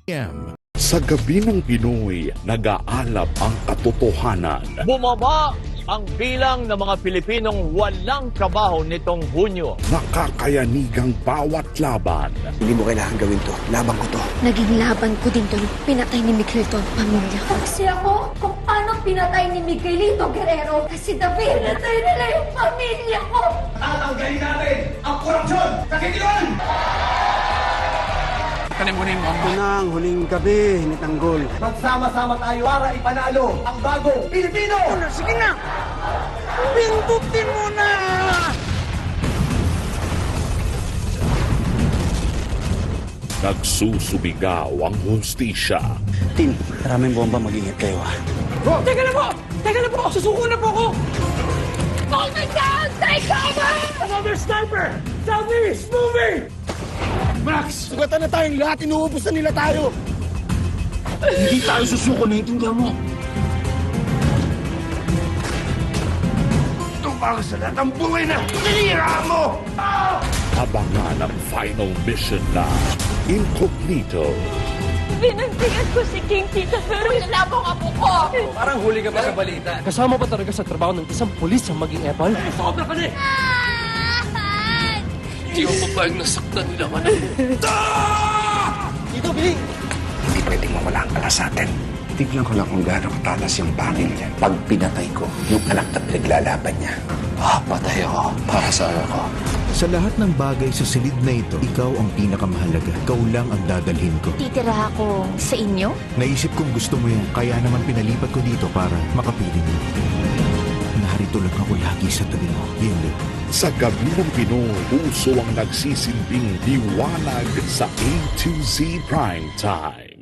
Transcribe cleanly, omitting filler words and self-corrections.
p.m. Sa gabi ng Pinoy, nag-aalab ang katotohanan. Bumaba ang bilang ng mga Pilipinong walang trabaho nitong Hunyo. Nakakayanigang bawat laban. Hindi mo kailangan gawin to. Laban ko to. Naging laban ko din to nung pinatay ni Miguelito ang pamilya ko. Kasi ako, kung paano pinatay ni Miguelito Guerrero, kasi David, pinatay nila yung pamilya ko. Tatanggalin natin ang korupsyon sa Kitiwan! Ito na ang huling gabi ni Tanggol. Magsama-sama tayo para ipanalo ang bagong Pilipino! Sige na! Pindutin mo na! Nagsusubigaw ang hustisya. Tin, maraming bomba, mag-ingat kayo ha. Teka lang po! Teka lang po! Susuko na po ako! Hold me down! Take cover! Another sniper! Southeast! Moving! Max! Sugatan na tayong lahat, inuubos na nila tayo! Hindi tayo susuko, naiintindihan mo. Ito para sa lahat ng buhay na sinira mo! Abangan ang final mission na Incognito. Binantingan ko si King Tita pero inalabong apo ko! Parang huli ka pa sa balita. Kasama ba talaga sa trabaho ng isang pulis ang maging epal? Sobra ka na eh! Di ko papayag nasaktan nila ka na. Dito, Billy! Hindi pwedeng mawala ang alas sa atin. Tignan ko lang kung gaano katalas yung bangin niya. Pag pinatay ko, yung anak na pinaglalaban niya. Patay ako para sa anak ko. Sa lahat ng bagay sa silid na ito, ikaw ang pinakamahalaga. Ikaw lang ang dadalhin ko. Titira ako sa inyo? Naisip kong gusto mo yan, kaya naman pinalipat ko dito para makapiling mo. Narito lang ako lagi sa tabi mo. Hindi. Sa gabi ng Pinoy, puso ang nagsisilbing liwanag sa A to Z Prime Time.